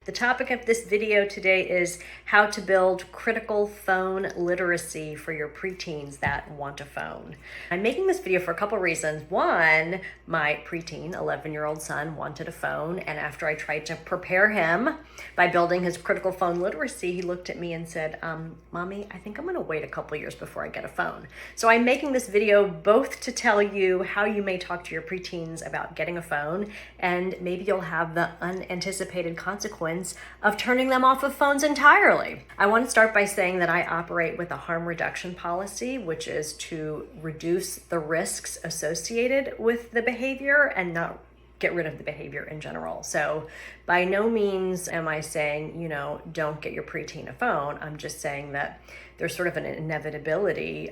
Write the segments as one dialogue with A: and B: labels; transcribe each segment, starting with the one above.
A: The topic of this video today is how to build critical phone literacy for your preteens that want a phone. I'm making this video for a couple reasons. One, my preteen 11-year-old son wanted a phone, and after I tried to prepare him by building his critical phone literacy, he looked at me and said, Mommy, I think I'm gonna wait a couple years before I get a phone. So I'm making this video both to tell you how you may talk to your preteens about getting a phone, and maybe you'll have the unanticipated consequence of turning them off of phones entirely. I want to start by saying that I operate with a harm reduction policy, which is to reduce the risks associated with the behavior and not get rid of the behavior in general. So by no means am I saying, don't get your preteen a phone. I'm just saying that there's sort of an inevitability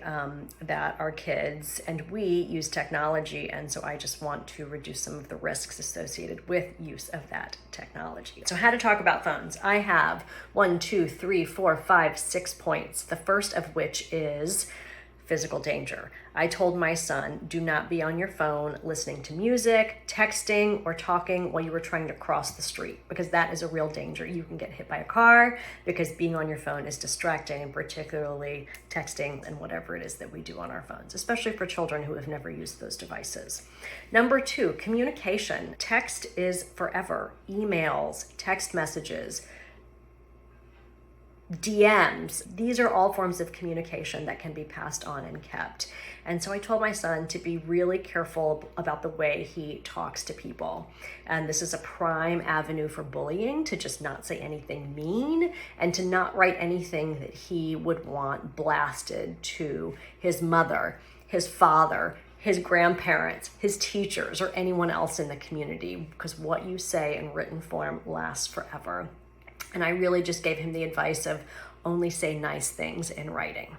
A: that our kids and we use technology. And so I just want to reduce some of the risks associated with use of that technology. So how to talk about phones. I have 1, 2, 3, 4, 5, 6 points. The first of which is physical danger. I told my son, do not be on your phone listening to music, texting, or talking while you were trying to cross the street, because that is a real danger. You can get hit by a car because being on your phone is distracting, and particularly texting and whatever it is that we do on our phones, especially for children who have never used those devices. Number 2, communication. Text is forever. Emails, text messages, DMs, these are all forms of communication that can be passed on and kept. And so I told my son to be really careful about the way he talks to people. And this is a prime avenue for bullying, to just not say anything mean and to not write anything that he would want blasted to his mother, his father, his grandparents, his teachers, or anyone else in the community, because what you say in written form lasts forever. And I really just gave him the advice of only say nice things in writing.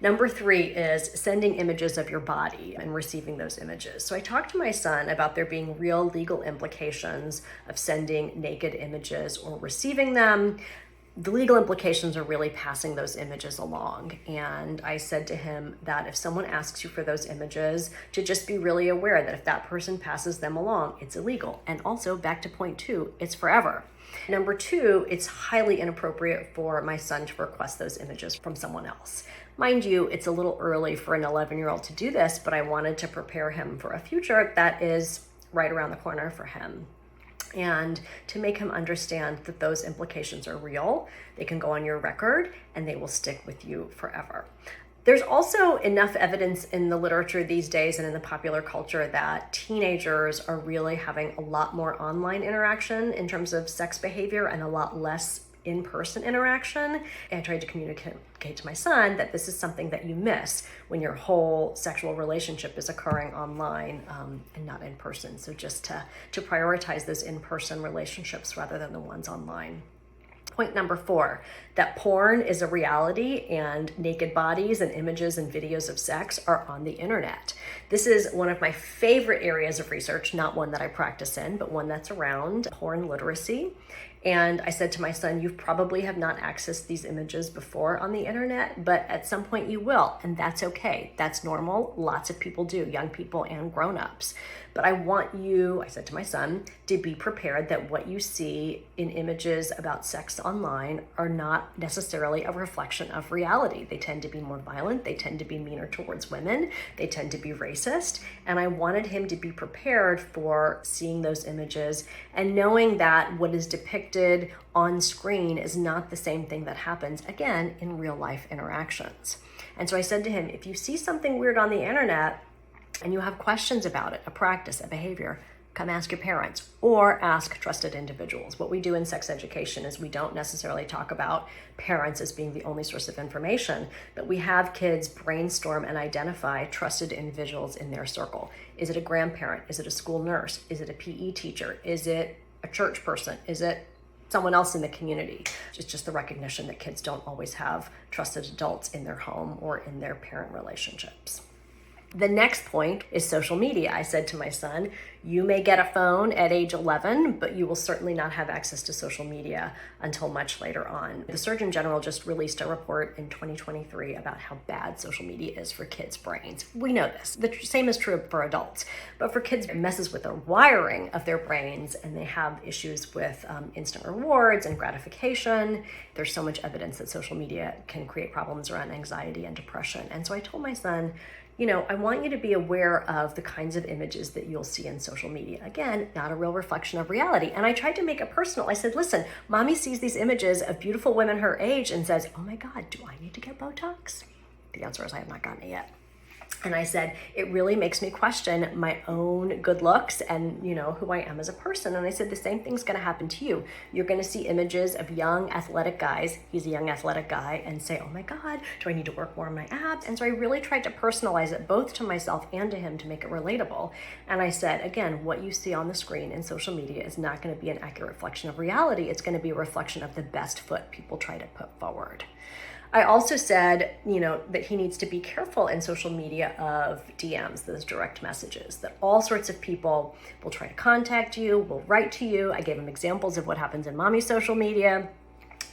A: Number 3 is sending images of your body and receiving those images. So I talked to my son about there being real legal implications of sending naked images or receiving them. The legal implications are really passing those images along. And I said to him that if someone asks you for those images, to just be really aware that if that person passes them along, it's illegal. And also, back to point 2, it's forever. Number 2, it's highly inappropriate for my son to request those images from someone else. Mind you, it's a little early for an 11-year-old to do this, but I wanted to prepare him for a future that is right around the corner for him. And to make him understand that those implications are real, they can go on your record and they will stick with you forever. There's also enough evidence in the literature these days and in the popular culture that teenagers are really having a lot more online interaction in terms of sex behavior and a lot less in-person interaction. And I tried to communicate to my son that this is something that you miss when your whole sexual relationship is occurring online and not in person. So just to prioritize those in-person relationships rather than the ones online. Point number 4, that porn is a reality and naked bodies and images and videos of sex are on the internet. This is one of my favorite areas of research, not one that I practice in, but one that's around porn literacy. And I said to my son, you probably have not accessed these images before on the internet, but at some point you will, and that's okay. That's normal. Lots of people do, young people and grown-ups. But I want you, I said to my son, to be prepared that what you see in images about sex online are not necessarily a reflection of reality. They tend to be more violent. They tend to be meaner towards women. They tend to be racist. And I wanted him to be prepared for seeing those images and knowing that what is depicted on screen is not the same thing that happens, again, in real life interactions. And so I said to him, if you see something weird on the internet, and you have questions about it, a practice, a behavior, come ask your parents or ask trusted individuals. What we do in sex education is we don't necessarily talk about parents as being the only source of information, but we have kids brainstorm and identify trusted individuals in their circle. Is it a grandparent? Is it a school nurse? Is it a PE teacher? Is it a church person? Is it someone else in the community? It's just the recognition that kids don't always have trusted adults in their home or in their parent relationships. The next point is social media. I said to my son, you may get a phone at age 11, but you will certainly not have access to social media until much later on. The Surgeon General just released a report in 2023 about how bad social media is for kids' brains. We know this. The same is true for adults, but for kids, it messes with the wiring of their brains, and they have issues with instant rewards and gratification. There's so much evidence that social media can create problems around anxiety and depression. And so I told my son, I want you to be aware of the kinds of images that you'll see in social media. Again, not a real reflection of reality. And I tried to make it personal. I said, listen, mommy sees these images of beautiful women her age and says, oh my God, do I need to get Botox? The answer is I have not gotten it yet. And I said, it really makes me question my own good looks and, who I am as a person. And I said, the same thing's going to happen to you. You're going to see images of young athletic guys. He's a young athletic guy, and say, oh my God, do I need to work more on my abs? And so I really tried to personalize it both to myself and to him to make it relatable. And I said, again, what you see on the screen in social media is not going to be an accurate reflection of reality. It's going to be a reflection of the best foot people try to put forward. I also said, that he needs to be careful in social media of DMs, those direct messages, that all sorts of people will try to contact you, will write to you. I gave him examples of what happens in mommy's social media.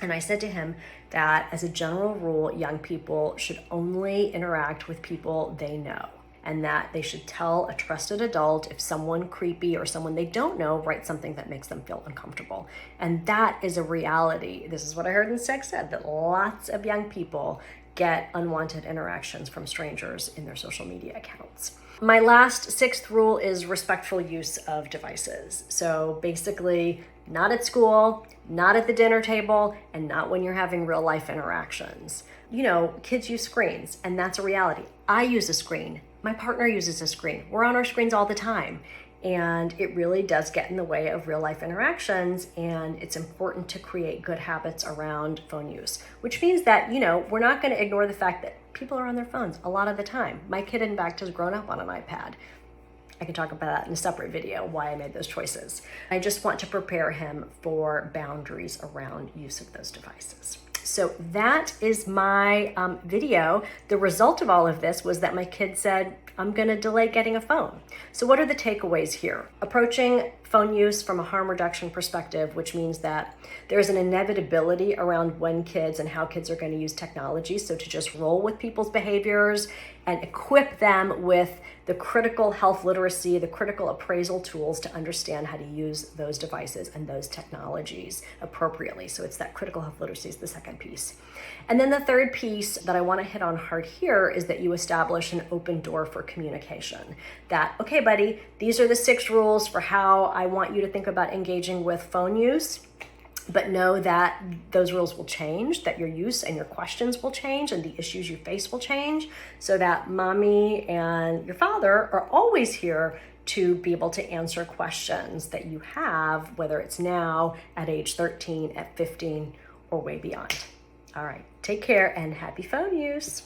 A: And I said to him that as a general rule, young people should only interact with people they know, and that they should tell a trusted adult if someone creepy or someone they don't know writes something that makes them feel uncomfortable. And that is a reality. This is what I heard in Sex Ed, that lots of young people get unwanted interactions from strangers in their social media accounts. My last, sixth rule is respectful use of devices. So basically, not at school, not at the dinner table, and not when you're having real life interactions. Kids use screens, and that's a reality. I use a screen. My partner uses a screen. We're on our screens all the time. And it really does get in the way of real life interactions. And it's important to create good habits around phone use, which means that, we're not going to ignore the fact that people are on their phones a lot of the time. My kid, in fact, has grown up on an iPad. I can talk about that in a separate video, why I made those choices. I just want to prepare him for boundaries around use of those devices. So that is my video. The result of all of this was that my kid said, I'm going to delay getting a phone. So what are the takeaways here? Approaching phone use from a harm reduction perspective, which means that there's an inevitability around when kids and how kids are going to use technology. So to just roll with people's behaviors and equip them with the critical health literacy, the critical appraisal tools to understand how to use those devices and those technologies appropriately. So it's that critical health literacy is the second piece. And then the third piece that I want to hit on hard here is that you establish an open door for communication. That, okay, buddy, these are the 6 rules for how I want you to think about engaging with phone use. But know that those rules will change, that your use and your questions will change, and the issues you face will change, so that mommy and your father are always here to be able to answer questions that you have, whether it's now, at age 13, at 15, or way beyond. All right, take care and happy phone use.